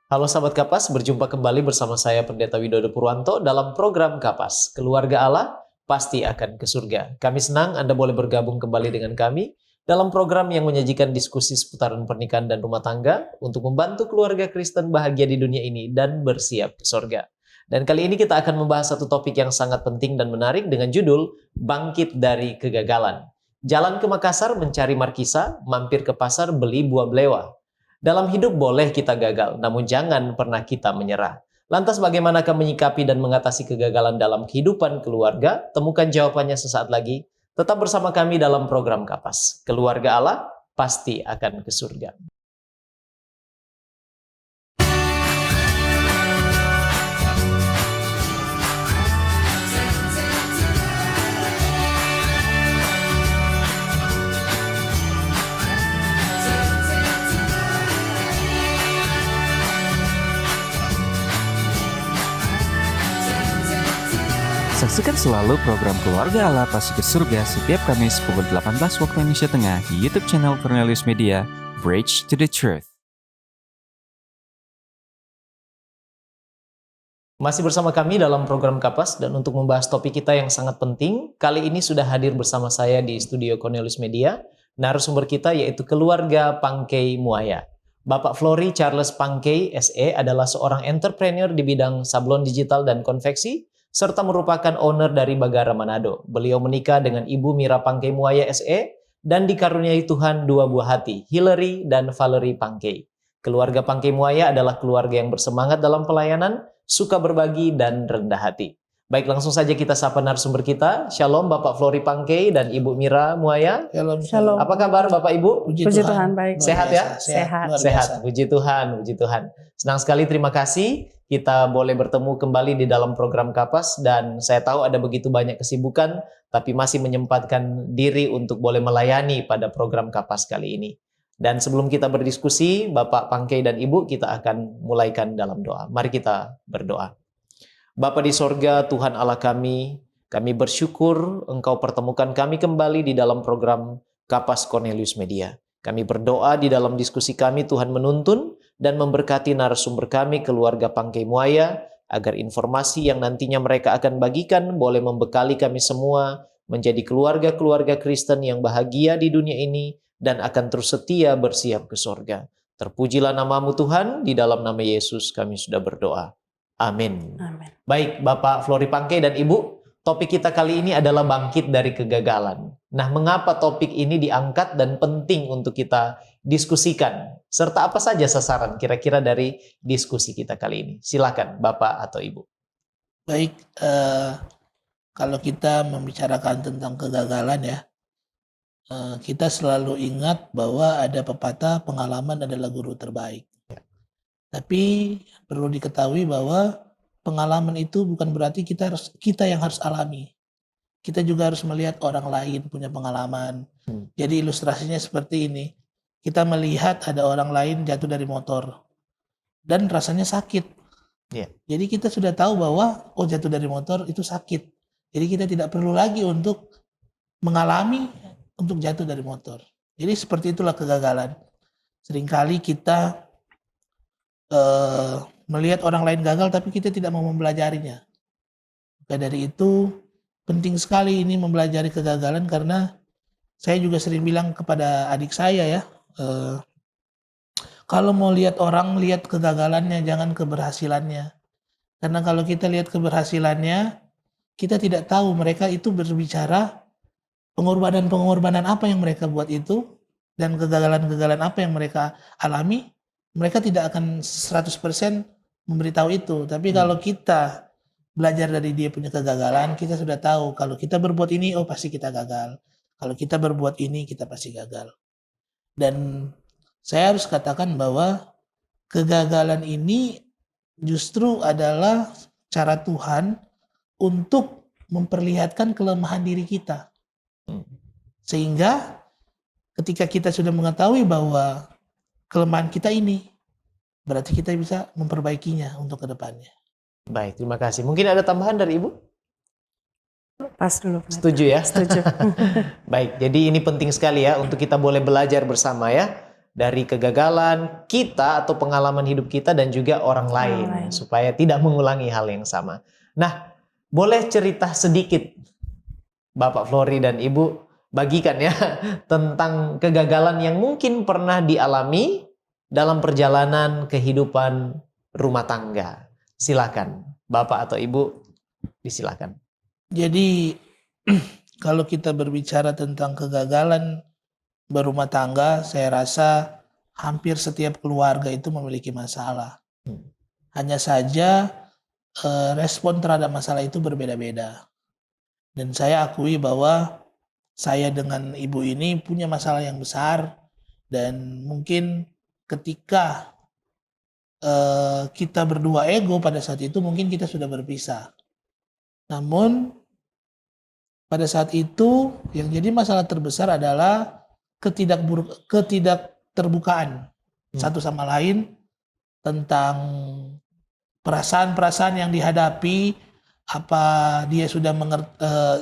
Halo sahabat Kapas, berjumpa kembali bersama saya Pendeta Widodo Purwanto dalam program Kapas. Keluarga Allah pasti akan ke surga. Kami senang Anda boleh bergabung kembali dengan kami dalam program yang menyajikan diskusi seputaran pernikahan dan rumah tangga untuk membantu keluarga Kristen bahagia di dunia ini dan bersiap ke surga. Dan kali ini kita akan membahas satu topik yang sangat penting dan menarik dengan judul Bangkit dari Kegagalan. Jalan ke Makassar mencari markisa, mampir ke pasar beli buah belewa. Dalam hidup boleh kita gagal, namun jangan pernah kita menyerah. Lantas bagaimanakah menyikapi dan mengatasi kegagalan dalam kehidupan keluarga? Temukan jawabannya sesaat lagi. Tetap bersama kami dalam program Kapas. Keluarga Allah pasti akan ke surga. Saksikan selalu program Keluarga Allah Pasti ke Surga setiap Kamis pukul 18 waktu Indonesia Tengah di YouTube channel Cornelius Media, Bridge to the Truth. Masih bersama kami dalam program Kapas, dan untuk membahas topik kita yang sangat penting, kali ini sudah hadir bersama saya di studio Cornelius Media, narasumber kita yaitu keluarga Pangkei Muaya. Bapak Flory Charles Pangkei SE adalah seorang entrepreneur di bidang sablon digital dan konveksi, serta merupakan owner dari Bagara Manado. Beliau menikah dengan Ibu Mira Pangkei Muaya SE dan dikaruniai Tuhan dua buah hati, Hillary dan Valerie Pangkei. Keluarga Pangkei Muaya adalah keluarga yang bersemangat dalam pelayanan, suka berbagi, dan rendah hati. Baik, langsung saja kita sapa narasumber kita. Shalom Bapak Flory Pangkei dan Ibu Mira Muaya. Shalom. Apa kabar Bapak Ibu? Puji Tuhan, baik. Sehat ya? Sehat. Puji Tuhan, puji Tuhan. Senang sekali, terima kasih kita boleh bertemu kembali di dalam program Kapas, dan saya tahu ada begitu banyak kesibukan, tapi masih menyempatkan diri untuk boleh melayani pada program Kapas kali ini. Dan sebelum kita berdiskusi, Bapak Pangkei dan Ibu, kita akan mulaikan dalam doa. Mari kita berdoa. Bapa di sorga, Tuhan Allah kami bersyukur Engkau pertemukan kami kembali di dalam program Kapas Cornelius Media. Kami berdoa di dalam diskusi kami, Tuhan menuntun dan memberkati narasumber kami, keluarga Pangkei Muaya, agar informasi yang nantinya mereka akan bagikan boleh membekali kami semua menjadi keluarga-keluarga Kristen yang bahagia di dunia ini dan akan terus setia bersiap ke sorga. Terpujilah namamu Tuhan, di dalam nama Yesus kami sudah berdoa. Amin. Amin. Baik, Bapak Flory Pangkei dan Ibu, topik kita kali ini adalah bangkit dari kegagalan. Nah, mengapa topik ini diangkat dan penting untuk kita diskusikan? Serta apa saja sasaran kira-kira dari diskusi kita kali ini? Silakan Bapak atau Ibu. Baik, kalau kita membicarakan tentang kegagalan ya, kita selalu ingat bahwa ada pepatah pengalaman adalah guru terbaik. Tapi perlu diketahui bahwa pengalaman itu bukan berarti kita yang harus alami. Kita juga harus melihat orang lain punya pengalaman. Jadi ilustrasinya seperti ini. Kita melihat ada orang lain jatuh dari motor dan rasanya sakit. Jadi kita sudah tahu bahwa jatuh dari motor itu sakit. Jadi kita tidak perlu lagi untuk mengalami untuk jatuh dari motor. Jadi seperti itulah kegagalan. Seringkali kita melihat orang lain gagal tapi kita tidak mau mempelajarinya. Maka dari itu penting sekali ini mempelajari kegagalan, karena saya juga sering bilang kepada adik saya ya, kalau mau lihat orang, lihat kegagalannya, jangan keberhasilannya. Karena kalau kita lihat keberhasilannya, kita tidak tahu mereka itu berbicara pengorbanan apa yang mereka buat itu, dan kegagalan-kegagalan apa yang mereka alami. Mereka tidak akan 100% memberitahu itu. Tapi kalau kita belajar dari dia punya kegagalan, kita sudah tahu kalau kita berbuat ini, pasti kita gagal. Kalau kita berbuat ini, kita pasti gagal. Dan saya harus katakan bahwa kegagalan ini justru adalah cara Tuhan untuk memperlihatkan kelemahan diri kita. Sehingga ketika kita sudah mengetahui bahwa kelemahan kita ini, berarti kita bisa memperbaikinya untuk ke depannya. Baik, terima kasih. Mungkin ada tambahan dari Ibu? Pas dulu. Setuju ya? Setuju. Baik, jadi ini penting sekali ya untuk kita boleh belajar bersama ya. dari kegagalan kita atau pengalaman hidup kita dan juga orang lain, lain. supaya tidak mengulangi hal yang sama. Nah, boleh cerita sedikit Bapak Flory dan Ibu bagikan ya tentang kegagalan yang mungkin pernah dialami dalam perjalanan kehidupan rumah tangga. Silakan, Bapak atau Ibu, disilakan. Jadi kalau kita berbicara tentang kegagalan berumah tangga, saya rasa hampir setiap keluarga itu memiliki masalah. Hanya saja respon terhadap masalah itu berbeda-beda. Dan saya akui bahwa saya dengan ibu ini punya masalah yang besar, dan mungkin ketika kita berdua ego pada saat itu mungkin kita sudah berpisah. Namun pada saat itu yang jadi masalah terbesar adalah ketidakterbukaan satu sama lain tentang perasaan-perasaan yang dihadapi. Apa dia sudah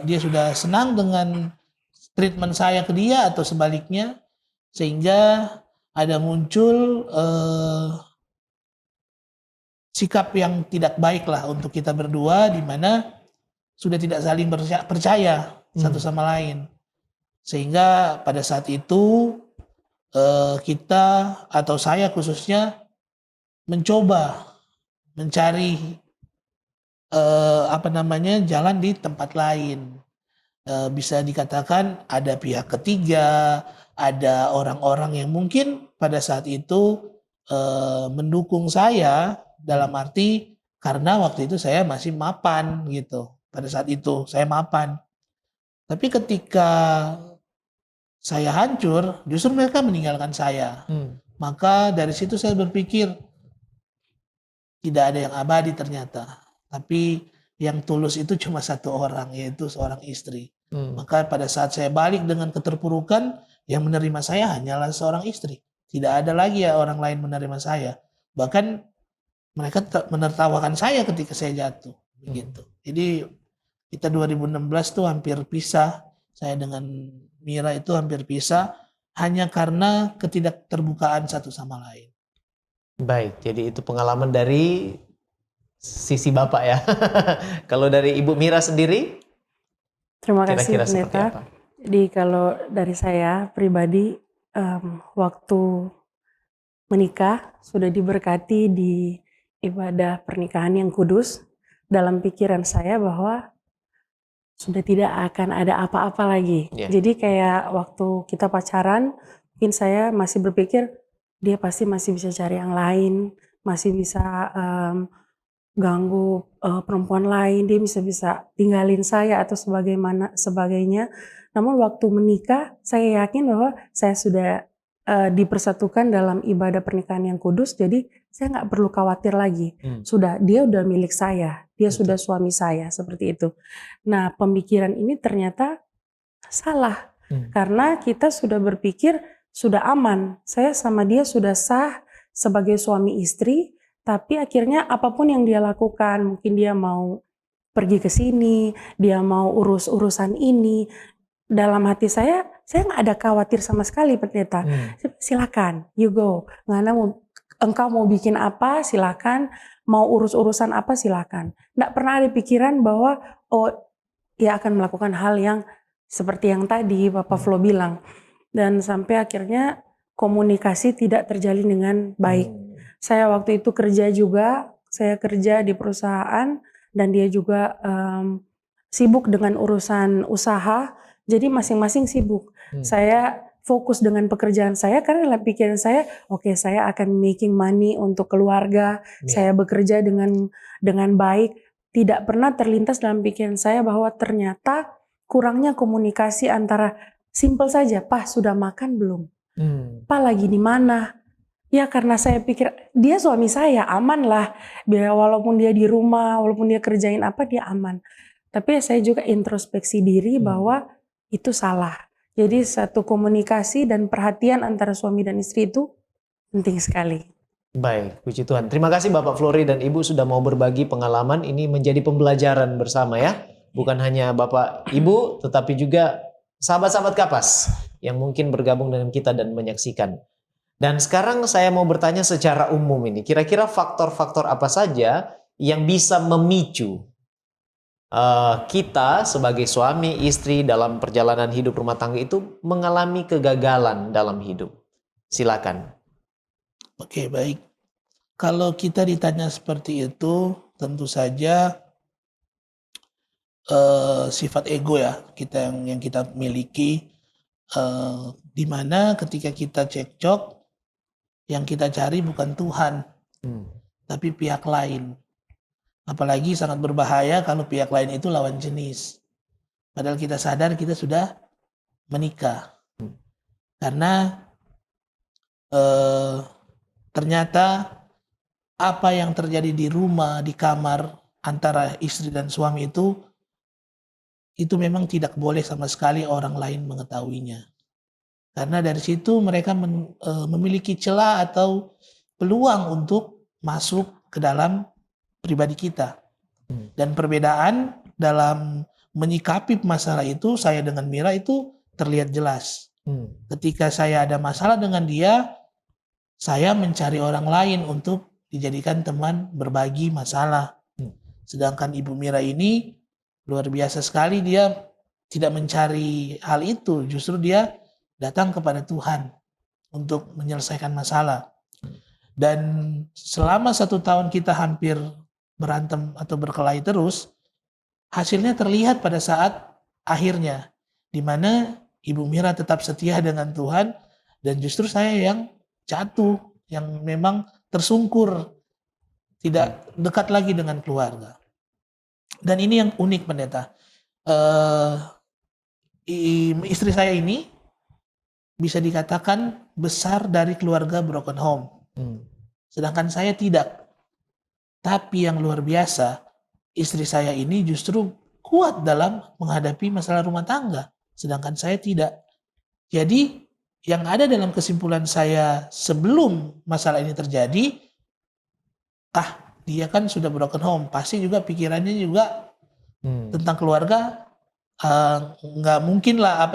dia sudah senang dengan treatment saya ke dia atau sebaliknya, sehingga ada muncul sikap yang tidak baik lah untuk kita berdua, di mana sudah tidak saling percaya satu sama lain. Sehingga pada saat itu kita atau saya khususnya mencoba mencari jalan di tempat lain. Bisa dikatakan ada pihak ketiga, ada orang-orang yang mungkin pada saat itu mendukung saya, dalam arti karena waktu itu saya masih mapan gitu. Pada saat itu saya mapan. Tapi ketika saya hancur, justru mereka meninggalkan saya. Maka dari situ saya berpikir, tidak ada yang abadi ternyata. Tapi yang tulus itu cuma satu orang, yaitu seorang istri. Maka pada saat saya balik dengan keterpurukan, yang menerima saya hanyalah seorang istri. Tidak ada lagi ya orang lain menerima saya. Bahkan mereka menertawakan saya ketika saya jatuh. Begitu. Jadi kita 2016 tuh hampir pisah. Saya dengan Mira itu hampir pisah hanya karena ketidakterbukaan satu sama lain. Baik, jadi itu pengalaman dari sisi Bapak ya. Kalau dari Ibu Mira sendiri, Terima kasih kira-kira seperti Pendeta. apa? Jadi kalau dari saya pribadi, waktu menikah sudah diberkati di ibadah pernikahan yang kudus. Dalam pikiran saya bahwa sudah tidak akan ada apa-apa lagi. Yeah. Jadi kayak waktu kita pacaran, mungkin saya masih berpikir dia pasti masih bisa cari yang lain, masih bisa ganggu perempuan lain, dia bisa tinggalin saya atau sebagainya. Namun waktu menikah, saya yakin bahwa saya sudah dipersatukan dalam ibadah pernikahan yang kudus, jadi saya nggak perlu khawatir lagi. Dia udah milik saya, dia sudah suami saya, seperti itu. Nah, pemikiran ini ternyata salah, karena kita sudah berpikir sudah aman, saya sama dia sudah sah sebagai suami istri. Tapi akhirnya apapun yang dia lakukan, mungkin dia mau pergi ke sini, dia mau urusan ini, dalam hati saya nggak ada khawatir sama sekali, Pendeta. Silakan, you go. Engkau mau bikin apa, silakan. Mau urusan apa, silakan. Nggak pernah ada pikiran bahwa dia akan melakukan hal yang seperti yang tadi Bapak Flo bilang. Dan sampai akhirnya komunikasi tidak terjalin dengan baik. Saya waktu itu kerja juga, saya kerja di perusahaan dan dia juga sibuk dengan urusan usaha, jadi masing-masing sibuk. Saya fokus dengan pekerjaan saya karena dalam pikiran saya, oke, saya akan making money untuk keluarga, saya bekerja dengan baik. Tidak pernah terlintas dalam pikiran saya bahwa ternyata kurangnya komunikasi antara simple saja, Pak sudah makan belum? Pak lagi di mana? Ya karena saya pikir dia suami saya, aman lah. Biar walaupun dia di rumah, walaupun dia kerjain apa, dia aman. Tapi saya juga introspeksi diri bahwa itu salah. Jadi satu komunikasi dan perhatian antara suami dan istri itu penting sekali. Baik, puji Tuhan. Terima kasih Bapak Flory dan Ibu sudah mau berbagi pengalaman. Ini menjadi pembelajaran bersama ya. Bukan hanya Bapak Ibu, tetapi juga sahabat-sahabat Kapas yang mungkin bergabung dengan kita dan menyaksikan. Dan sekarang saya mau bertanya secara umum ini, kira-kira faktor-faktor apa saja yang bisa memicu kita sebagai suami istri dalam perjalanan hidup rumah tangga itu mengalami kegagalan dalam hidup? Silakan. Oke, baik. Kalau kita ditanya seperti itu, tentu saja sifat ego ya kita yang kita miliki, di mana ketika kita cekcok, yang kita cari bukan Tuhan, Hmm. tapi pihak lain. Apalagi sangat berbahaya kalau pihak lain itu lawan jenis. Padahal kita sadar kita sudah menikah. Karena ternyata apa yang terjadi di rumah, di kamar antara istri dan suami itu memang tidak boleh sama sekali orang lain mengetahuinya. Karena dari situ mereka memiliki celah atau peluang untuk masuk ke dalam pribadi kita. Dan perbedaan dalam menyikapi masalah itu, saya dengan Mira itu terlihat jelas. Ketika saya ada masalah dengan dia, saya mencari orang lain untuk dijadikan teman berbagi masalah. Sedangkan Ibu Mira ini luar biasa sekali, dia tidak mencari hal itu, justru dia datang kepada Tuhan untuk menyelesaikan masalah. Dan selama 1 tahun kita hampir berantem atau berkelahi terus, hasilnya terlihat pada saat akhirnya, di mana Ibu Mira tetap setia dengan Tuhan, dan justru saya yang jatuh, yang memang tersungkur, tidak dekat lagi dengan keluarga. Dan ini yang unik, Pendeta. Istri saya ini bisa dikatakan besar dari keluarga broken home. Sedangkan saya tidak. Tapi yang luar biasa, istri saya ini justru kuat dalam menghadapi masalah rumah tangga. Sedangkan saya tidak. Jadi yang ada dalam kesimpulan saya sebelum masalah ini terjadi, dia kan sudah broken home, pasti juga pikirannya juga tentang keluarga, nggak mungkin lah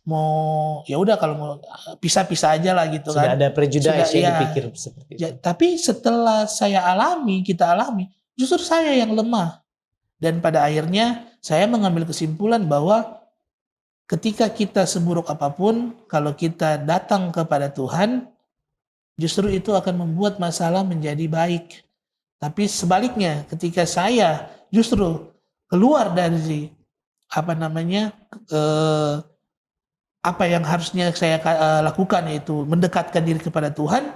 mau ya udah kalau mau pisah-pisah aja lah gitu. Sudah kan. ada prejudice Sudah, yang ya. dipikir seperti itu. Tapi setelah kita alami, justru saya yang lemah. Dan pada akhirnya saya mengambil kesimpulan bahwa ketika kita seburuk apapun, kalau kita datang kepada Tuhan, justru itu akan membuat masalah menjadi baik. Tapi sebaliknya, ketika saya justru keluar dari apa yang harusnya saya lakukan, yaitu mendekatkan diri kepada Tuhan,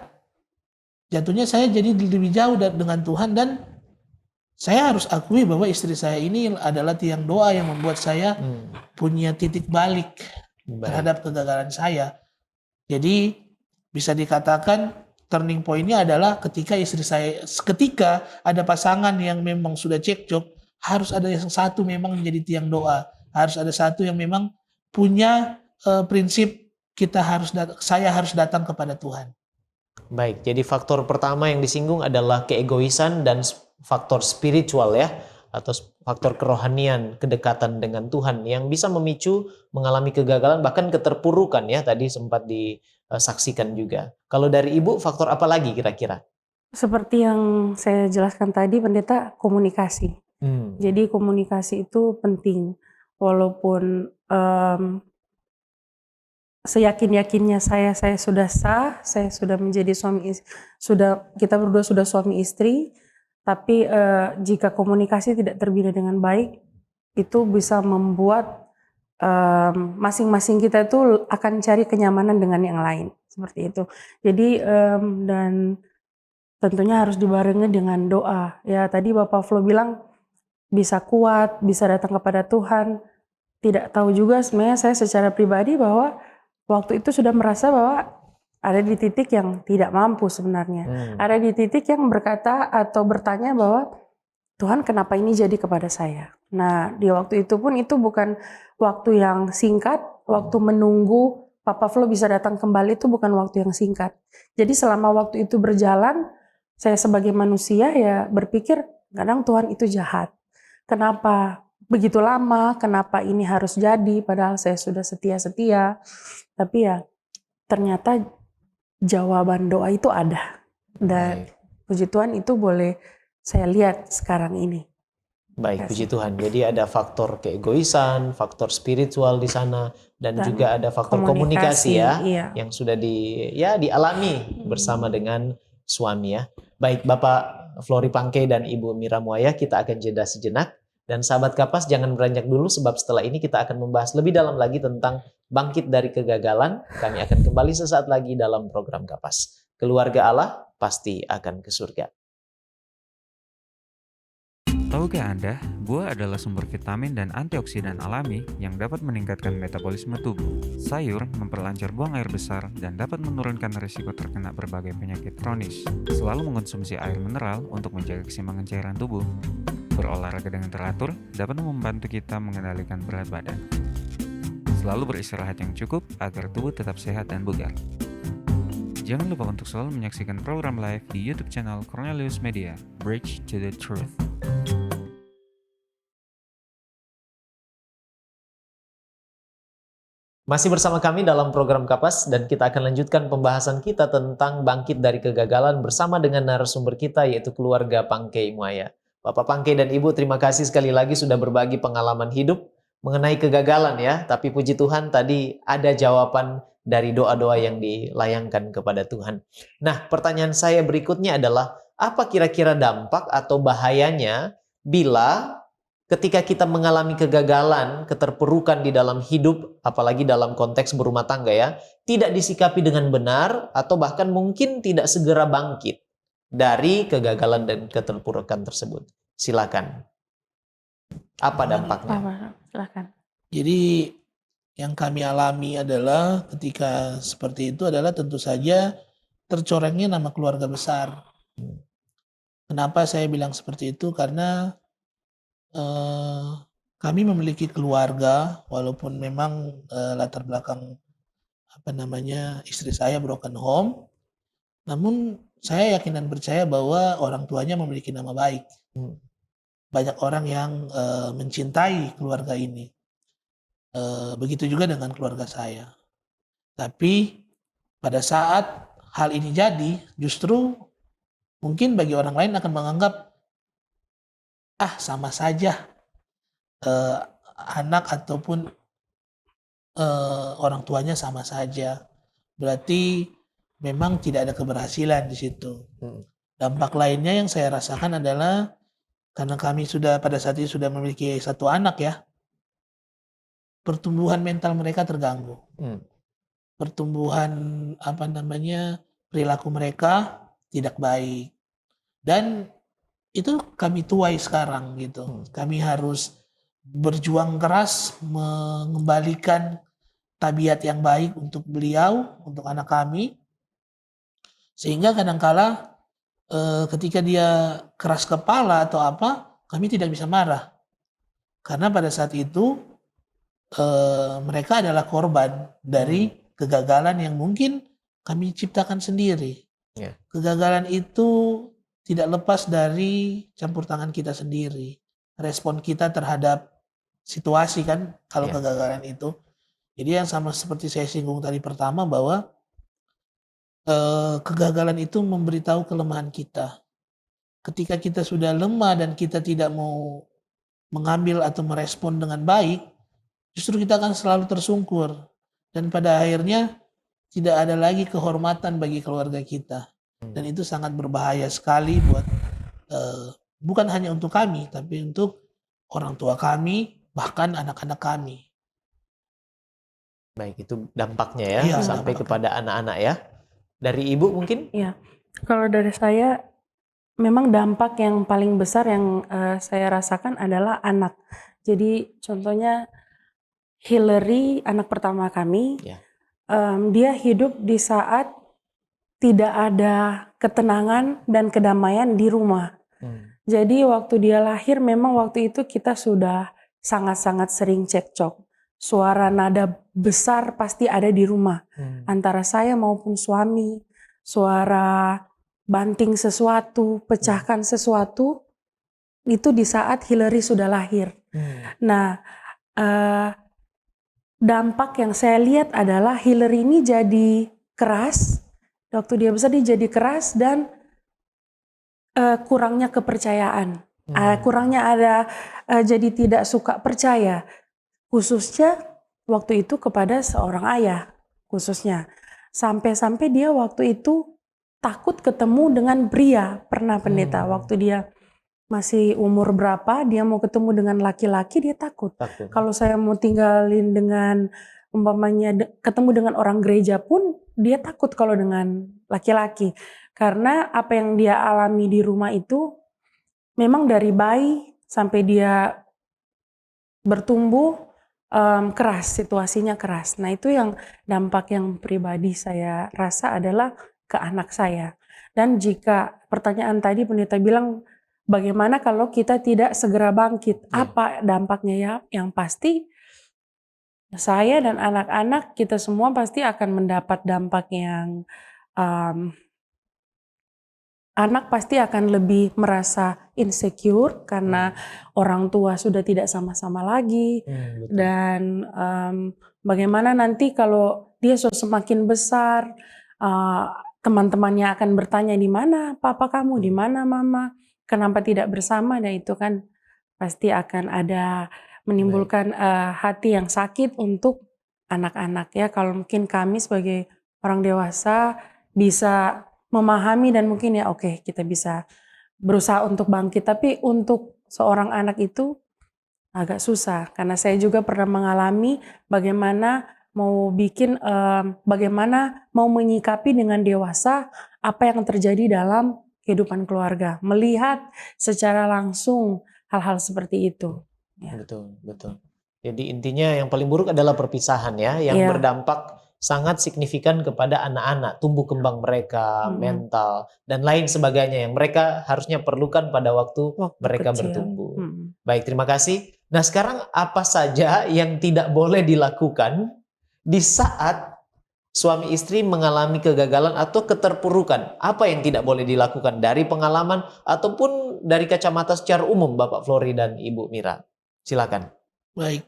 jatuhnya saya jadi lebih jauh dengan Tuhan. Dan saya harus akui bahwa istri saya ini adalah tiang doa yang membuat saya punya titik balik terhadap kegagalan saya. Jadi bisa dikatakan turning point-nya adalah ketika ada pasangan yang memang sudah cekcok, harus ada yang satu memang menjadi tiang doa, harus ada satu yang memang punya prinsip saya harus datang kepada Tuhan. Baik, jadi faktor pertama yang disinggung adalah keegoisan dan faktor spiritual ya, atau faktor kerohanian, kedekatan dengan Tuhan yang bisa memicu mengalami kegagalan bahkan keterpurukan ya, tadi sempat disaksikan juga. Kalau dari Ibu, faktor apa lagi kira-kira? Seperti yang saya jelaskan tadi, Pendeta, komunikasi. Jadi komunikasi itu penting. Walaupun seyakin-yakinnya saya sudah sah, saya sudah menjadi kita berdua sudah suami istri, tapi jika komunikasi tidak terbina dengan baik, itu bisa membuat masing-masing kita itu akan cari kenyamanan dengan yang lain, seperti itu. Jadi dan tentunya harus dibarengi dengan doa. Ya tadi Bapak Flo bilang bisa kuat, bisa datang kepada Tuhan. Tidak tahu juga sebenarnya saya secara pribadi bahwa waktu itu sudah merasa bahwa ada di titik yang tidak mampu sebenarnya. Ada di titik yang berkata atau bertanya bahwa Tuhan kenapa ini jadi kepada saya. Nah di waktu itu pun itu bukan waktu yang singkat. Waktu menunggu Papa Flo bisa datang kembali itu bukan waktu yang singkat. Jadi selama waktu itu berjalan, saya sebagai manusia ya berpikir kadang Tuhan itu jahat. Kenapa begitu lama, kenapa ini harus jadi, padahal saya sudah setia-setia. Tapi ya ternyata jawaban doa itu ada. Dan Baik. puji Tuhan itu boleh saya lihat sekarang ini. Baik, puji Kasih. Tuhan. Jadi ada faktor keegoisan, faktor spiritual di sana, dan Dan juga ada faktor komunikasi komunikasi, ya, iya. yang sudah dialami bersama dengan suami ya. Baik, Bapak Flori Pangke dan Ibu Mira Muaya, kita akan jeda sejenak. Dan sahabat Kapas jangan beranjak dulu, sebab setelah ini kita akan membahas lebih dalam lagi tentang bangkit dari kegagalan. Kami akan kembali sesaat lagi dalam program Kapas. Keluarga Allah pasti akan ke surga. Tahukah Anda, buah adalah sumber vitamin dan antioksidan alami yang dapat meningkatkan metabolisme tubuh. Sayur memperlancar buang air besar dan dapat menurunkan risiko terkena berbagai penyakit kronis. Selalu mengonsumsi air mineral untuk menjaga keseimbangan cairan tubuh. Berolahraga dengan teratur dapat membantu kita mengendalikan berat badan. Selalu beristirahat yang cukup agar tubuh tetap sehat dan bugar. Jangan lupa untuk selalu menyaksikan program live di YouTube channel Cornelius Media, Bridge to the Truth. Masih bersama kami dalam program Kapas dan kita akan lanjutkan pembahasan kita tentang bangkit dari kegagalan bersama dengan narasumber kita yaitu keluarga Pangke Muaya. Bapak Pangke dan Ibu, terima kasih sekali lagi sudah berbagi pengalaman hidup mengenai kegagalan ya. Tapi puji Tuhan tadi ada jawaban dari doa-doa yang dilayangkan kepada Tuhan. Nah, pertanyaan saya berikutnya adalah apa kira-kira dampak atau bahayanya bila ketika kita mengalami kegagalan, keterpurukan di dalam hidup, apalagi dalam konteks berumah tangga ya, tidak disikapi dengan benar atau bahkan mungkin tidak segera bangkit dari kegagalan dan keterpurukan tersebut. Silakan. Apa dampaknya? Silakan. Jadi yang kami alami adalah ketika seperti itu adalah tentu saja tercorengnya nama keluarga besar. Kenapa saya bilang seperti itu? Karena kami memiliki keluarga, walaupun memang latar belakang istri saya broken home, namun saya yakin dan percaya bahwa orang tuanya memiliki nama baik. Banyak orang yang mencintai keluarga ini. Begitu juga dengan keluarga saya. Tapi pada saat hal ini jadi, justru mungkin bagi orang lain akan menganggap sama saja anak ataupun orang tuanya sama saja. Berarti memang tidak ada keberhasilan di situ. Dampak lainnya yang saya rasakan adalah karena kami sudah pada saat itu sudah memiliki satu anak ya, pertumbuhan mental mereka terganggu. Pertumbuhan perilaku mereka tidak baik. Dan itu kami tuai sekarang gitu. Kami harus berjuang keras mengembalikan tabiat yang baik untuk beliau, untuk anak kami. Sehingga kadangkala ketika dia keras kepala atau apa, kami tidak bisa marah. Karena pada saat itu mereka adalah korban dari kegagalan yang mungkin kami ciptakan sendiri. Kegagalan itu tidak lepas dari campur tangan kita sendiri. Respon kita terhadap situasi kan kalau kegagalan itu. Jadi yang sama seperti saya singgung tadi pertama bahwa kegagalan itu memberitahu kelemahan kita. Ketika kita sudah lemah dan kita tidak mau mengambil atau merespon dengan baik, justru kita akan selalu tersungkur. Dan pada akhirnya tidak ada lagi kehormatan bagi keluarga kita. Dan itu sangat berbahaya sekali buat bukan hanya untuk kami, tapi untuk orang tua kami, bahkan anak-anak kami. Baik, itu dampaknya ya, sampai dampaknya kepada anak-anak ya. Dari Ibu mungkin? Iya, kalau dari saya memang dampak yang paling besar yang saya rasakan adalah anak. Jadi contohnya Hillary, anak pertama kami, dia hidup di saat tidak ada ketenangan dan kedamaian di rumah. Jadi waktu dia lahir memang waktu itu kita sudah sangat-sangat sering cekcok. Suara nada besar pasti ada di rumah. Antara saya maupun suami. Suara banting sesuatu, pecahkan sesuatu. Itu di saat Hillary sudah lahir. Nah, dampak yang saya lihat adalah Hillary ini jadi keras, Waktu dia besar dia jadi keras dan kurangnya kepercayaan. Kurangnya ada jadi tidak suka percaya. Khususnya waktu itu kepada seorang ayah khususnya. Sampai-sampai dia waktu itu takut ketemu dengan pria. Pernah pendeta waktu dia masih umur berapa dia mau ketemu dengan laki-laki dia takut. Kalau saya mau tinggalin dengan umpamanya ketemu dengan orang gereja pun dia takut kalau dengan laki-laki. Karena apa yang dia alami di rumah itu memang dari bayi sampai dia bertumbuh keras, situasinya keras. Nah itu yang dampak yang pribadi saya rasa adalah ke anak saya. Dan jika pertanyaan tadi pendeta bilang bagaimana kalau kita tidak segera bangkit, apa dampaknya ya? Yang pasti saya dan anak-anak kita semua pasti akan mendapat dampak yang anak pasti akan lebih merasa insecure karena orang tua sudah tidak sama-sama lagi. Dan bagaimana nanti kalau dia semakin besar, teman-temannya akan bertanya di mana papa kamu, di mana mama, kenapa tidak bersama. Dan itu kan pasti akan ada menimbulkan hati yang sakit untuk anak-anak ya. Kalau mungkin kami sebagai orang dewasa bisa memahami dan mungkin ya oke, kita bisa berusaha untuk bangkit. Tapi untuk seorang anak itu agak susah karena saya juga pernah mengalami bagaimana bagaimana mau menyikapi dengan dewasa apa yang terjadi dalam kehidupan keluarga, melihat secara langsung hal-hal seperti itu. Ya. Betul. Jadi intinya yang paling buruk adalah perpisahan ya, yang berdampak sangat signifikan kepada anak-anak, tumbuh kembang mereka, mental, dan lain sebagainya yang mereka harusnya perlukan pada waktu mereka kecil bertumbuh. Baik, terima kasih. Nah sekarang apa saja yang tidak boleh dilakukan di saat suami istri mengalami kegagalan atau keterpurukan? Apa yang tidak boleh dilakukan dari pengalaman ataupun dari kacamata secara umum Bapak Flory dan Ibu Mira? Silakan. Baik.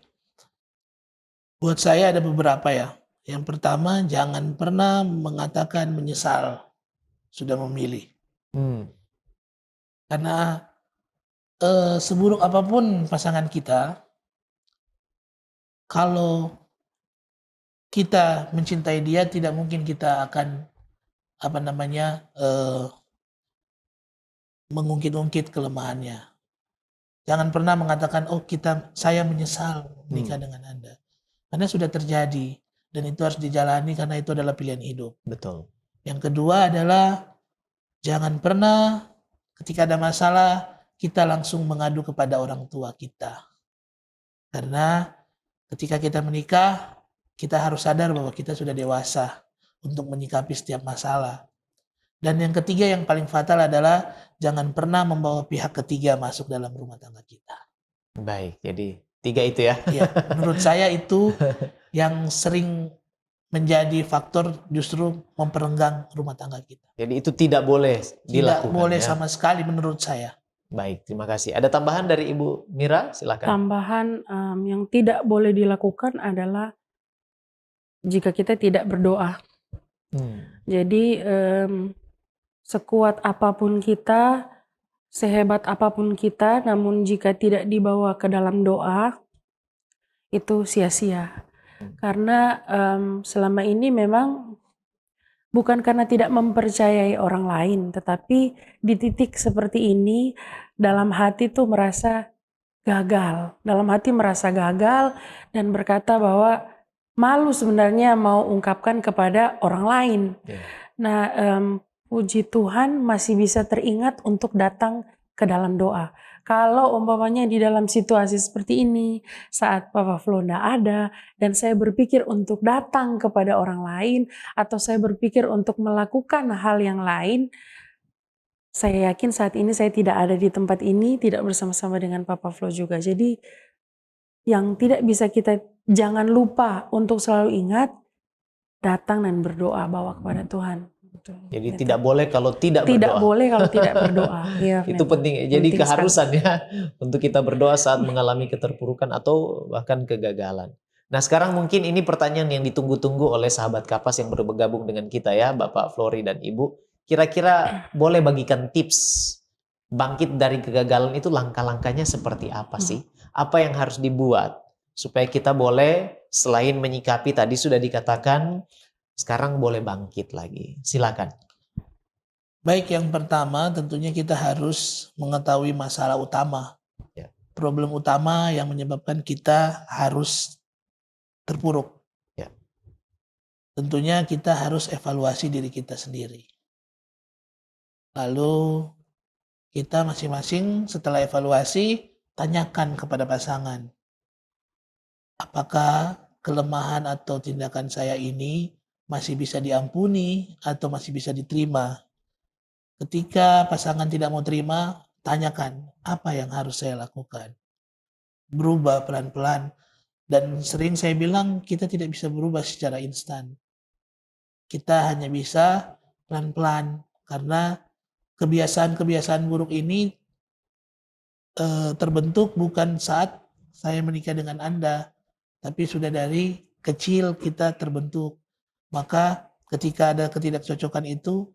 Buat saya ada beberapa ya. Yang pertama, jangan pernah mengatakan menyesal sudah memilih. Karena seburuk apapun pasangan kita, kalau kita mencintai dia, tidak mungkin kita akan mengungkit-ungkit kelemahannya. Jangan pernah mengatakan, saya menyesal menikah dengan Anda. Karena sudah terjadi. Dan itu harus dijalani karena itu adalah pilihan hidup. Betul. Yang kedua adalah jangan pernah ketika ada masalah kita langsung mengadu kepada orang tua kita. Karena ketika kita menikah kita harus sadar bahwa kita sudah dewasa untuk menyikapi setiap masalah. Dan yang ketiga yang paling fatal adalah jangan pernah membawa pihak ketiga masuk dalam rumah tangga kita. Baik, jadi 3 itu ya. Ya, menurut saya itu yang sering menjadi faktor justru memperenggang rumah tangga kita. Jadi itu tidak boleh dilakukan. Tidak boleh ya? sama sekali menurut saya. Baik, terima kasih. Ada tambahan dari Ibu Mira? Silakan. Tambahan yang tidak boleh dilakukan adalah jika kita tidak berdoa. Jadi sekuat apapun kita, sehebat apapun kita, namun jika tidak dibawa ke dalam doa, itu sia-sia. Karena selama ini memang bukan karena tidak mempercayai orang lain, tetapi di titik seperti ini dalam hati tuh merasa gagal. Dalam hati merasa gagal dan berkata bahwa malu sebenarnya mau ungkapkan kepada orang lain. Nah, puji Tuhan masih bisa teringat untuk datang ke dalam doa. Kalau umpamanya di dalam situasi seperti ini, saat Papa Flo tidak ada, dan saya berpikir untuk datang kepada orang lain, atau saya berpikir untuk melakukan hal yang lain, saya yakin saat ini saya tidak ada di tempat ini, tidak bersama-sama dengan Papa Flo juga. Jadi yang tidak bisa kita jangan lupa untuk selalu ingat, datang dan berdoa, bawa kepada Tuhan. Jadi tidak boleh kalau tidak berdoa. Tidak boleh kalau tidak berdoa. Ya, itu penting. Jadi keharusan ya untuk kita berdoa saat mengalami keterpurukan atau bahkan kegagalan. Nah, sekarang mungkin ini pertanyaan yang ditunggu-tunggu oleh sahabat Kapas yang bergabung dengan kita ya, Bapak Flori dan Ibu. Kira-kira boleh bagikan tips bangkit dari kegagalan itu langkah-langkahnya seperti apa sih? Apa yang harus dibuat supaya kita boleh selain menyikapi tadi sudah dikatakan sekarang boleh bangkit lagi. Silakan. Baik, yang pertama tentunya kita harus mengetahui masalah utama. Ya. Problem utama yang menyebabkan kita harus terpuruk. Ya. Tentunya kita harus evaluasi diri kita sendiri. Lalu kita masing-masing setelah evaluasi tanyakan kepada pasangan. Apakah kelemahan atau tindakan saya ini masih bisa diampuni atau masih bisa diterima? Ketika pasangan tidak mau terima, tanyakan apa yang harus saya lakukan. Berubah pelan-pelan. Dan sering saya bilang kita tidak bisa berubah secara instan. Kita hanya bisa pelan-pelan. Karena kebiasaan-kebiasaan buruk ini terbentuk bukan saat saya menikah dengan Anda. Tapi sudah dari kecil kita terbentuk. Maka ketika ada ketidakcocokan itu,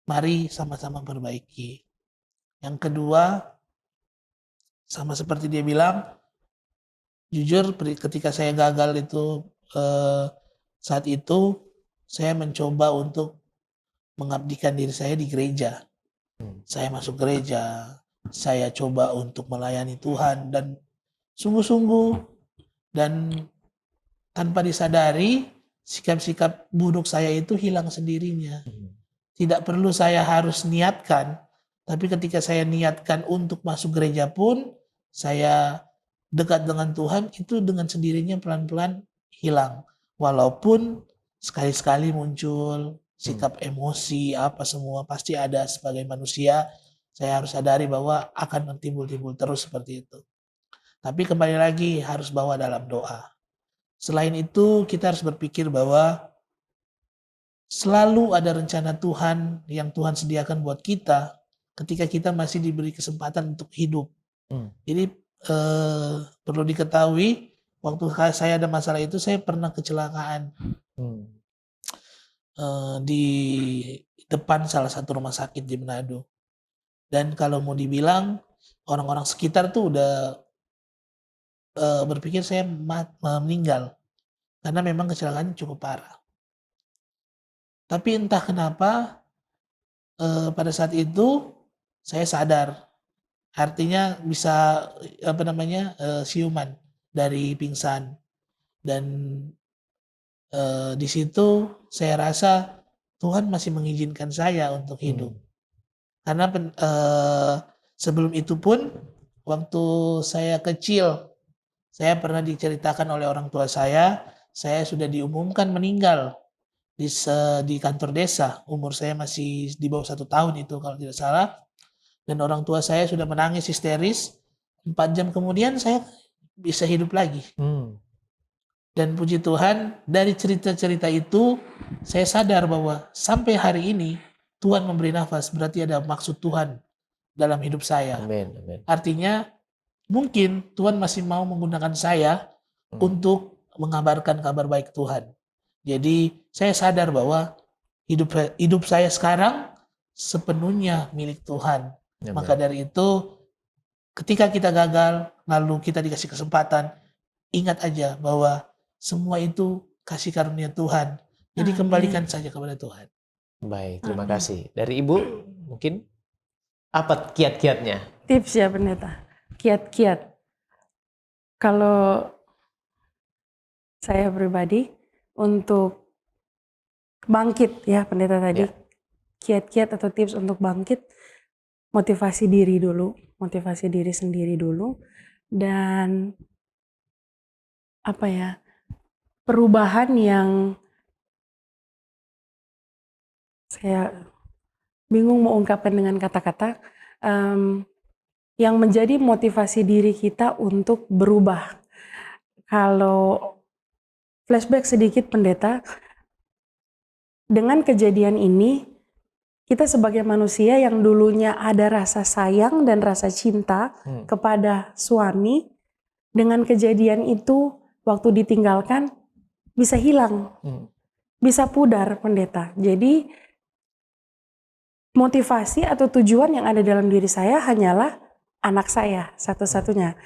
mari sama-sama perbaiki. Yang kedua, sama seperti dia bilang, jujur ketika saya gagal itu saat itu, saya mencoba untuk mengabdikan diri saya di gereja. Saya masuk gereja, saya coba untuk melayani Tuhan dan sungguh-sungguh dan tanpa disadari sikap-sikap buruk saya itu hilang sendirinya. Tidak perlu saya harus niatkan, tapi ketika saya niatkan untuk masuk gereja pun, saya dekat dengan Tuhan, itu dengan sendirinya pelan-pelan hilang. Walaupun sekali-sekali muncul sikap emosi, apa semua, pasti ada sebagai manusia, saya harus sadari bahwa akan timbul-timbul terus seperti itu. Tapi kembali lagi harus bawa dalam doa. Selain itu, kita harus berpikir bahwa selalu ada rencana Tuhan yang Tuhan sediakan buat kita ketika kita masih diberi kesempatan untuk hidup. Jadi perlu diketahui, waktu saya ada masalah itu, saya pernah kecelakaan di depan salah satu rumah sakit di Manado. Dan kalau mau dibilang, orang-orang sekitar tuh udah berpikir saya meninggal. Karena memang kecelakaannya cukup parah. Tapi entah kenapa pada saat itu saya sadar. Artinya bisa siuman dari pingsan. Dan di situ saya rasa Tuhan masih mengizinkan saya untuk hidup. Karena sebelum itu pun waktu saya kecil, saya pernah diceritakan oleh orang tua saya sudah diumumkan meninggal di kantor desa. Umur saya masih di bawah 1 tahun itu kalau tidak salah. Dan orang tua saya sudah menangis histeris. 4 jam kemudian saya bisa hidup lagi. Dan puji Tuhan, dari cerita-cerita itu saya sadar bahwa sampai hari ini Tuhan memberi nafas, berarti ada maksud Tuhan dalam hidup saya. Amin. Artinya mungkin Tuhan masih mau menggunakan saya untuk mengabarkan kabar baik Tuhan. Jadi saya sadar bahwa hidup saya sekarang sepenuhnya milik Tuhan. Amin. Maka dari itu ketika kita gagal lalu kita dikasih kesempatan, ingat aja bahwa semua itu kasih karunia Tuhan. Jadi kembalikan saja kepada Tuhan. Baik, terima kasih. Dari Ibu mungkin apa kiat-kiatnya? Tips ya pendeta, kiat-kiat. Kalau saya pribadi untuk bangkit ya pendeta tadi, kiat-kiat atau tips untuk bangkit, motivasi diri dulu, motivasi diri sendiri dulu, dan perubahan yang saya bingung mau ungkapkan dengan kata-kata, yang menjadi motivasi diri kita untuk berubah. Kalau flashback sedikit pendeta, dengan kejadian ini kita sebagai manusia yang dulunya ada rasa sayang dan rasa cinta kepada suami, dengan kejadian itu waktu ditinggalkan bisa hilang, bisa pudar pendeta. Jadi motivasi atau tujuan yang ada dalam diri saya hanyalah anak saya satu-satunya.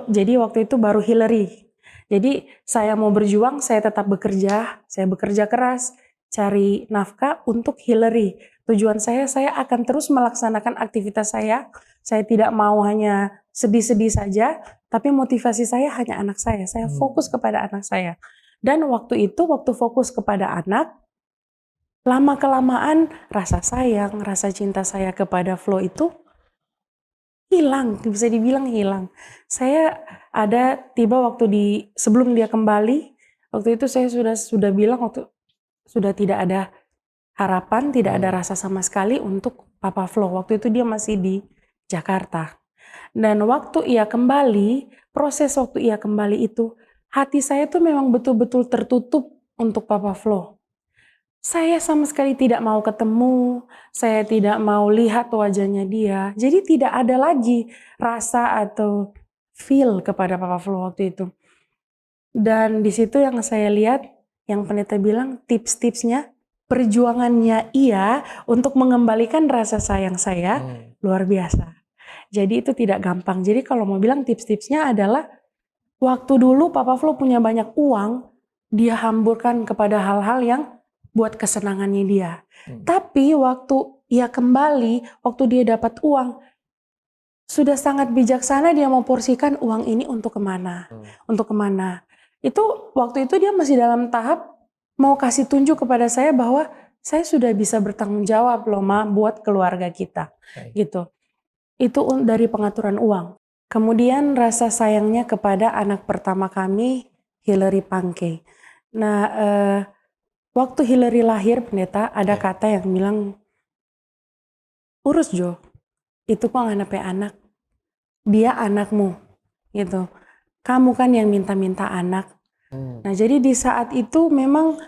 Jadi waktu itu baru Hillary. Jadi saya mau berjuang, saya tetap bekerja, saya bekerja keras, cari nafkah untuk Hillary. Tujuan saya akan terus melaksanakan aktivitas saya. Saya tidak mau hanya sedih-sedih saja, tapi motivasi saya hanya anak saya. Saya fokus kepada anak saya. Dan waktu itu, waktu fokus kepada anak, lama-kelamaan rasa sayang, rasa cinta saya kepada Flo itu hilang, bisa dibilang hilang. Saya ada tiba waktu sebelum dia kembali, waktu itu saya sudah bilang waktu sudah tidak ada harapan, tidak ada rasa sama sekali untuk Papa Flo. Waktu itu dia masih di Jakarta. Dan waktu ia kembali, proses waktu ia kembali itu, hati saya tuh memang betul-betul tertutup untuk Papa Flo. Saya sama sekali tidak mau ketemu, saya tidak mau lihat wajahnya dia. Jadi tidak ada lagi rasa atau feel kepada Papa Flo waktu itu. Dan di situ yang saya lihat, yang pendeta bilang tips-tipsnya, perjuangannya ia untuk mengembalikan rasa sayang saya luar biasa. Jadi itu tidak gampang. Jadi kalau mau bilang tips-tipsnya adalah waktu dulu Papa Flo punya banyak uang, dia hamburkan kepada hal-hal yang buat kesenangannya dia. Tapi waktu ia kembali, waktu dia dapat uang, sudah sangat bijaksana dia mau porsikan uang ini untuk kemana. Untuk kemana. Itu waktu itu dia masih dalam tahap mau kasih tunjuk kepada saya bahwa saya sudah bisa bertanggung jawab loh Ma buat keluarga kita. Gitu. Itu dari pengaturan uang. Kemudian rasa sayangnya kepada anak pertama kami, Hillary Pangke. Nah, waktu Hillary lahir, pendeta, ada kata yang bilang, urus Jo, itu kok nggak anak, dia anakmu, gitu. Kamu kan yang minta-minta anak. Nah, jadi di saat itu memang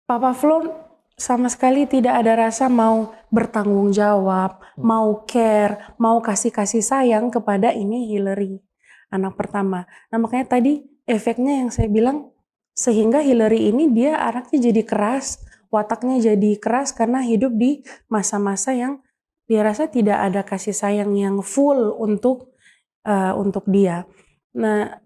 Papa Flo sama sekali tidak ada rasa mau bertanggung jawab, mau care, mau kasih sayang kepada ini Hillary, anak pertama. Nah, makanya tadi efeknya yang saya bilang, sehingga Hillary ini dia anaknya jadi keras, wataknya jadi keras karena hidup di masa-masa yang dia rasa tidak ada kasih sayang yang full untuk dia. Nah,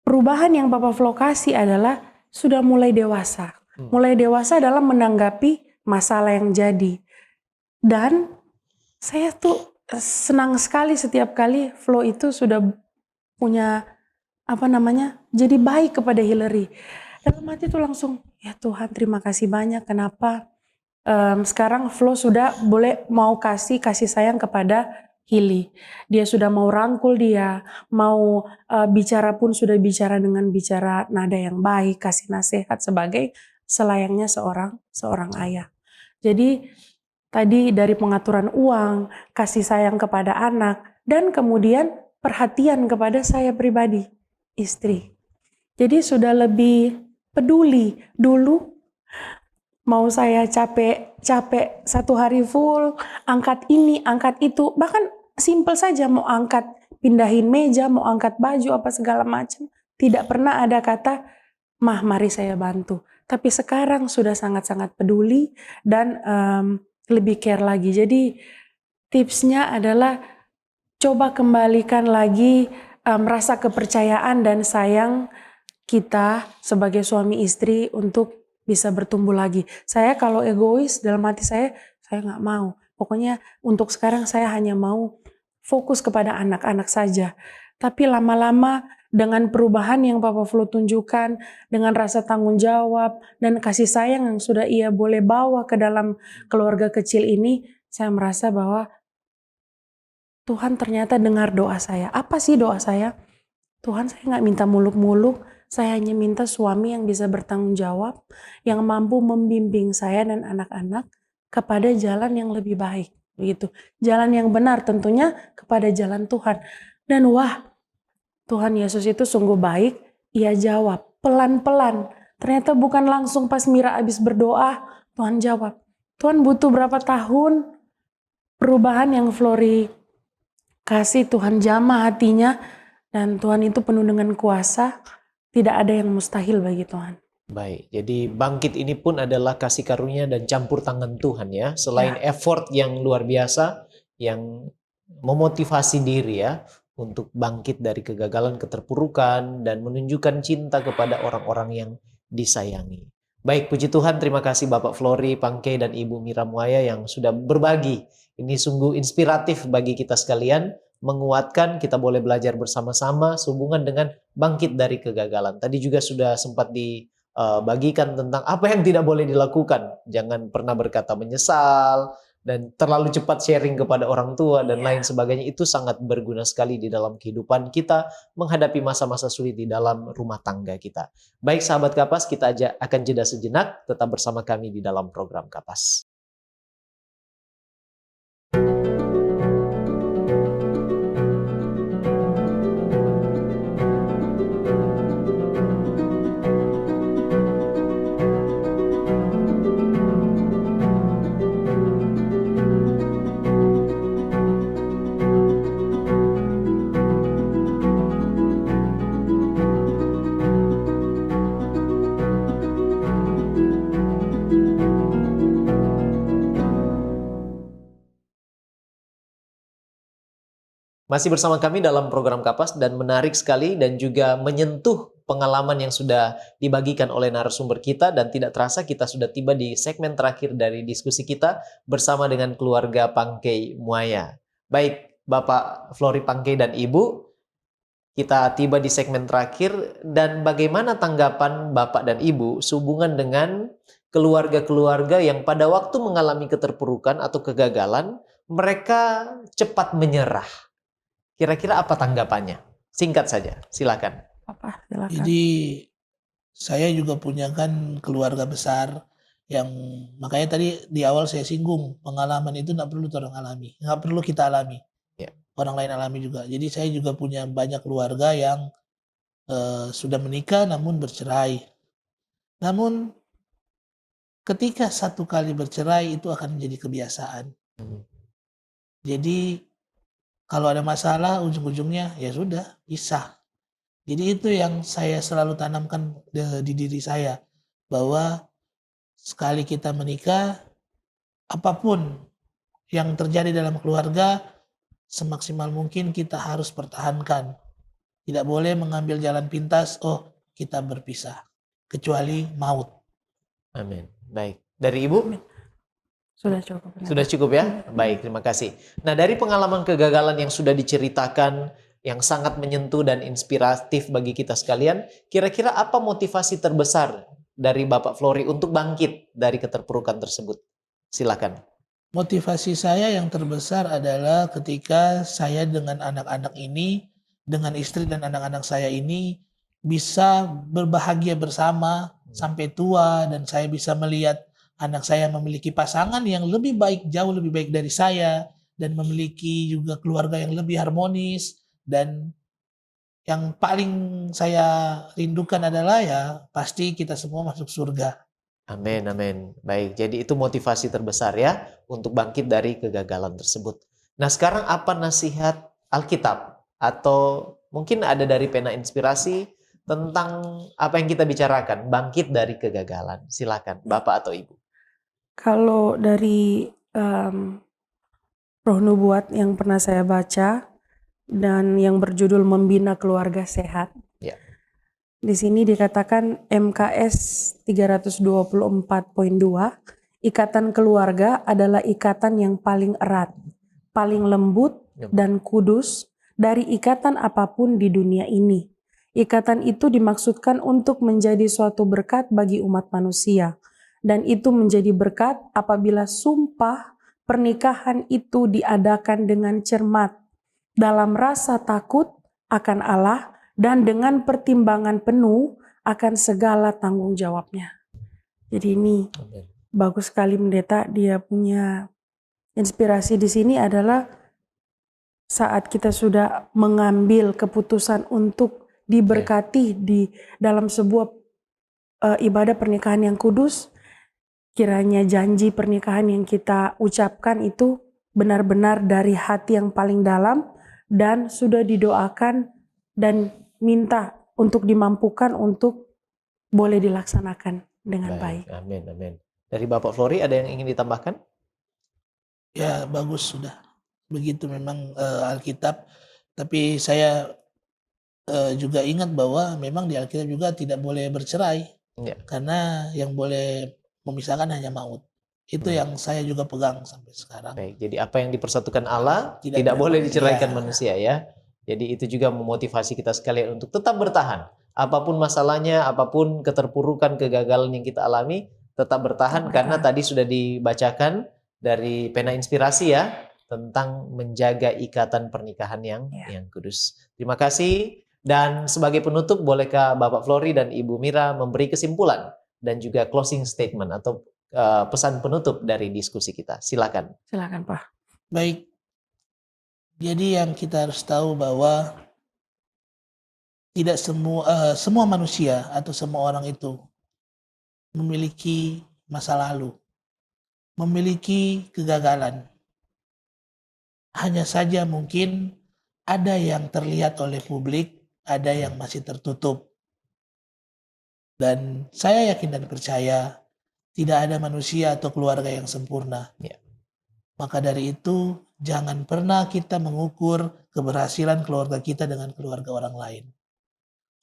perubahan yang Papa Flo kasih adalah sudah mulai dewasa. Mulai dewasa dalam menanggapi masalah yang jadi. Dan saya tuh senang sekali setiap kali Flo itu sudah punya jadi baik kepada Hillary. Dalam hati tuh langsung, ya Tuhan terima kasih banyak kenapa sekarang Flo sudah boleh mau kasih sayang kepada Hilly. Dia sudah mau rangkul dia, mau bicara pun sudah bicara dengan bicara nada yang baik, kasih nasihat sebagai selayangnya seorang ayah. Jadi tadi dari pengaturan uang, kasih sayang kepada anak, dan kemudian perhatian kepada saya pribadi, istri. Jadi sudah lebih peduli. Dulu mau saya capek satu hari full, angkat ini, angkat itu, bahkan simpel saja mau angkat, pindahin meja, mau angkat baju, apa segala macam. Tidak pernah ada kata, Mah mari saya bantu. Tapi sekarang sudah sangat-sangat peduli dan lebih care lagi. Jadi tipsnya adalah coba kembalikan lagi rasa kepercayaan dan sayang kita sebagai suami istri untuk bisa bertumbuh lagi. Saya kalau egois dalam hati saya nggak mau. Pokoknya untuk sekarang saya hanya mau fokus kepada anak-anak saja. Tapi lama-lama dengan perubahan yang Papa Flo tunjukkan, dengan rasa tanggung jawab dan kasih sayang yang sudah ia boleh bawa ke dalam keluarga kecil ini, saya merasa bahwa Tuhan ternyata dengar doa saya. Apa sih doa saya? Tuhan, saya nggak minta muluk-muluk, saya hanya minta suami yang bisa bertanggung jawab, yang mampu membimbing saya dan anak-anak kepada jalan yang lebih baik. Begitu. Jalan yang benar tentunya kepada jalan Tuhan. Dan wah, Tuhan Yesus itu sungguh baik, ia jawab pelan-pelan. Ternyata bukan langsung pas Mira habis berdoa, Tuhan jawab. Tuhan butuh berapa tahun perubahan yang Flori kasih, Tuhan jamah hatinya. Dan Tuhan itu penuh dengan kuasa, tidak ada yang mustahil bagi Tuhan. Baik, jadi bangkit ini pun adalah kasih karunia dan campur tangan Tuhan ya. Selain effort yang luar biasa, yang memotivasi diri ya, untuk bangkit dari kegagalan, keterpurukan, dan menunjukkan cinta kepada orang-orang yang disayangi. Baik, puji Tuhan, terima kasih Bapak Flori Pangke dan Ibu Mira Muaya yang sudah berbagi. Ini sungguh inspiratif bagi kita sekalian, menguatkan, kita boleh belajar bersama-sama sehubungan dengan bangkit dari kegagalan. Tadi juga sudah sempat bagikan tentang apa yang tidak boleh dilakukan. Jangan pernah berkata menyesal dan terlalu cepat sharing kepada orang tua dan lain sebagainya. Itu sangat berguna sekali di dalam kehidupan kita menghadapi masa-masa sulit di dalam rumah tangga kita. Baik sahabat Kapas, kita akan jeda sejenak, tetap bersama kami di dalam program Kapas. Masih bersama kami dalam program Kapas dan menarik sekali dan juga menyentuh pengalaman yang sudah dibagikan oleh narasumber kita dan tidak terasa kita sudah tiba di segmen terakhir dari diskusi kita bersama dengan keluarga Pangke Muaya. Baik, Bapak Flori Pangke dan Ibu, kita tiba di segmen terakhir dan bagaimana tanggapan Bapak dan Ibu sehubungan dengan keluarga-keluarga yang pada waktu mengalami keterpurukan atau kegagalan, mereka cepat menyerah. Kira-kira apa tanggapannya? Singkat saja, silakan. Papa, silakan. Jadi saya juga punya kan keluarga besar yang makanya tadi di awal saya singgung pengalaman itu nggak perlu orang alami, nggak perlu kita alami, orang lain alami juga. Jadi saya juga punya banyak keluarga yang sudah menikah namun bercerai. Namun ketika satu kali bercerai itu akan menjadi kebiasaan. Jadi kalau ada masalah ujung-ujungnya ya sudah pisah. Jadi itu yang saya selalu tanamkan di diri saya, bahwa sekali kita menikah, apapun yang terjadi dalam keluarga, semaksimal mungkin kita harus pertahankan. Tidak boleh mengambil jalan pintas, oh kita berpisah, kecuali maut. Amin. Baik. Dari Ibu? Sudah cukup. Sudah cukup ya? Baik, terima kasih. Nah, dari pengalaman kegagalan yang sudah diceritakan, yang sangat menyentuh dan inspiratif bagi kita sekalian, kira-kira apa motivasi terbesar dari Bapak Flori untuk bangkit dari keterpurukan tersebut? Silakan. Motivasi saya yang terbesar adalah ketika saya dengan anak-anak ini, dengan istri dan anak-anak saya ini bisa berbahagia bersama sampai tua, dan saya bisa melihat anak saya memiliki pasangan yang lebih baik, jauh lebih baik dari saya, dan memiliki juga keluarga yang lebih harmonis. Dan yang paling saya rindukan adalah ya pasti kita semua masuk surga. Amin, amin. Baik, jadi itu motivasi terbesar ya untuk bangkit dari kegagalan tersebut. Nah, sekarang apa nasihat Alkitab? Atau mungkin ada dari pena inspirasi tentang apa yang kita bicarakan, bangkit dari kegagalan. Silakan, Bapak atau Ibu. Kalau dari Roh Nubuat yang pernah saya baca dan yang berjudul Membina Keluarga Sehat. Ya. Di sini dikatakan MKS 324.2, ikatan keluarga adalah ikatan yang paling erat, paling lembut dan kudus dari ikatan apapun di dunia ini. Ikatan itu dimaksudkan untuk menjadi suatu berkat bagi umat manusia. Dan itu menjadi berkat apabila sumpah pernikahan itu diadakan dengan cermat, dalam rasa takut akan Allah, dan dengan pertimbangan penuh akan segala tanggung jawabnya. Jadi ini bagus sekali pendeta, dia punya inspirasi di sini adalah saat kita sudah mengambil keputusan untuk diberkati di dalam sebuah ibadah pernikahan yang kudus, kiranya janji pernikahan yang kita ucapkan itu benar-benar dari hati yang paling dalam dan sudah didoakan dan minta untuk dimampukan untuk boleh dilaksanakan dengan baik. Amin, amin. Dari Bapak Flori ada yang ingin ditambahkan? Ya bagus sudah. Begitu memang Alkitab. Tapi saya juga ingat bahwa memang di Alkitab juga tidak boleh bercerai. Ya. Karena yang boleh memisahkan hanya maut. Itu yang saya juga pegang sampai sekarang. Baik, jadi apa yang dipersatukan Allah Tidak tidak boleh boleh. diceraikan Ya. manusia ya. Jadi itu juga memotivasi kita sekalian untuk tetap bertahan. Apapun masalahnya, apapun keterpurukan, kegagalan yang kita alami, tetap bertahan karena tadi sudah dibacakan dari pena inspirasi ya tentang menjaga ikatan pernikahan yang kudus. Terima kasih. Dan sebagai penutup, bolehkah Bapak Flori dan Ibu Mira memberi kesimpulan dan juga closing statement atau pesan penutup dari diskusi kita? Silakan. Silakan Pak. Baik. Jadi yang kita harus tahu bahwa tidak semua manusia atau semua orang itu memiliki masa lalu, memiliki kegagalan. Hanya saja mungkin ada yang terlihat oleh publik, ada yang masih tertutup. Dan saya yakin dan percaya tidak ada manusia atau keluarga yang sempurna. Ya. Maka dari itu jangan pernah kita mengukur keberhasilan keluarga kita dengan keluarga orang lain.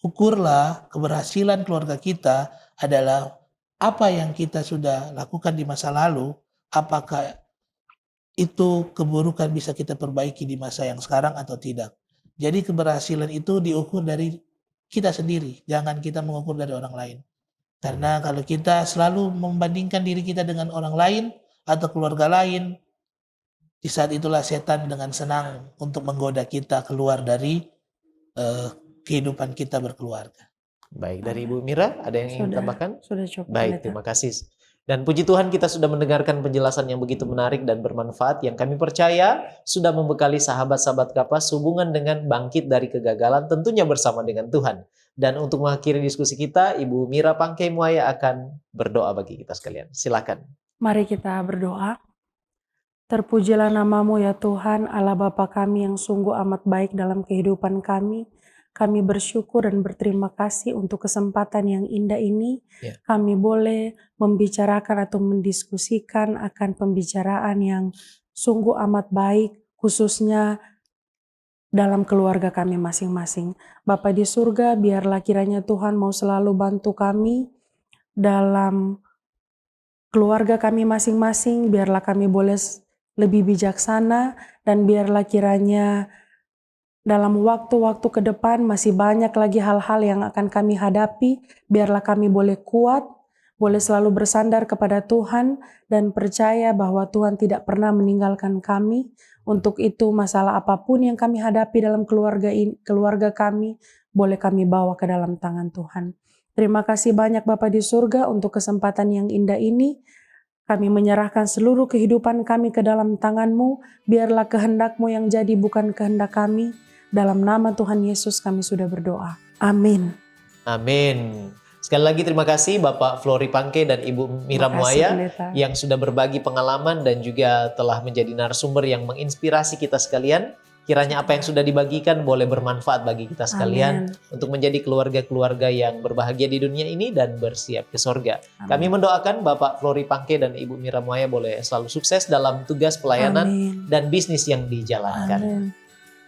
Ukurlah keberhasilan keluarga kita adalah apa yang kita sudah lakukan di masa lalu, apakah itu keburukan bisa kita perbaiki di masa yang sekarang atau tidak. Jadi keberhasilan itu diukur dari kita sendiri, jangan kita mengukur dari orang lain. Karena kalau kita selalu membandingkan diri kita dengan orang lain atau keluarga lain, di saat itulah setan dengan senang untuk menggoda kita keluar dari kehidupan kita berkeluarga. Baik, dari Ibu Mira ada yang ingin ditambahkan? Sudah cukup. Baik, terima kasih. Dan puji Tuhan kita sudah mendengarkan penjelasan yang begitu menarik dan bermanfaat yang kami percaya sudah membekali sahabat-sahabat Kapas hubungan dengan bangkit dari kegagalan tentunya bersama dengan Tuhan. Dan untuk mengakhiri diskusi kita, Ibu Mira Pangkei Muaya akan berdoa bagi kita sekalian. Silakan. Mari kita berdoa. Terpujilah namamu ya Tuhan, Allah Bapa kami yang sungguh amat baik dalam kehidupan kami. Kami bersyukur dan berterima kasih untuk kesempatan yang indah ini. Ya. Kami boleh membicarakan atau mendiskusikan akan pembicaraan yang sungguh amat baik, khususnya dalam keluarga kami masing-masing. Bapa di surga, biarlah kiranya Tuhan mau selalu bantu kami dalam keluarga kami masing-masing, biarlah kami boleh lebih bijaksana, dan biarlah kiranya dalam waktu-waktu ke depan masih banyak lagi hal-hal yang akan kami hadapi. Biarlah kami boleh kuat, boleh selalu bersandar kepada Tuhan dan percaya bahwa Tuhan tidak pernah meninggalkan kami. Untuk itu masalah apapun yang kami hadapi dalam keluarga kami, boleh kami bawa ke dalam tangan Tuhan. Terima kasih banyak Bapa di surga untuk kesempatan yang indah ini. Kami menyerahkan seluruh kehidupan kami ke dalam tangan-Mu. Biarlah kehendak-Mu yang jadi bukan kehendak kami. Dalam nama Tuhan Yesus kami sudah berdoa. Amin. Amin. Sekali lagi terima kasih Bapak Flori Pangkei dan Ibu Mira Muaya yang sudah berbagi pengalaman dan juga telah menjadi narasumber yang menginspirasi kita sekalian. Kiranya apa yang sudah dibagikan boleh bermanfaat bagi kita sekalian. Amin. Untuk menjadi keluarga-keluarga yang berbahagia di dunia ini dan bersiap ke sorga. Amin. Kami mendoakan Bapak Flori Pangkei dan Ibu Mira Muaya boleh selalu sukses dalam tugas pelayanan dan bisnis yang dijalankan. Amin.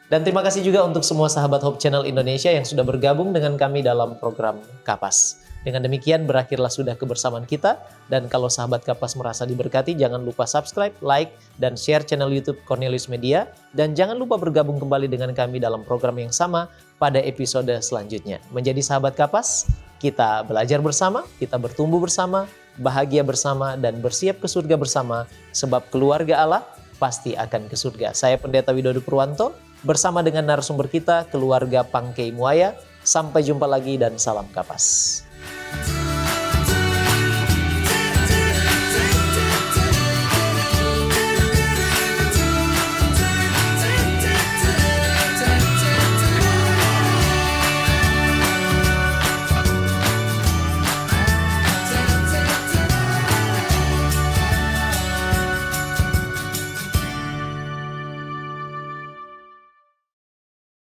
Dan terima kasih juga untuk semua sahabat Hope Channel Indonesia yang sudah bergabung dengan kami dalam program Kapas. Dengan demikian berakhirlah sudah kebersamaan kita. Dan kalau sahabat Kapas merasa diberkati, jangan lupa subscribe, like, dan share channel YouTube Cornelius Media. Dan jangan lupa bergabung kembali dengan kami dalam program yang sama pada episode selanjutnya. Menjadi sahabat Kapas, kita belajar bersama, kita bertumbuh bersama, bahagia bersama, dan bersiap ke surga bersama. Sebab keluarga Allah pasti akan ke surga. Saya Pendeta Widodo Purwanto, bersama dengan narasumber kita, keluarga Pangkei Muaya. Sampai jumpa lagi dan salam Kapas.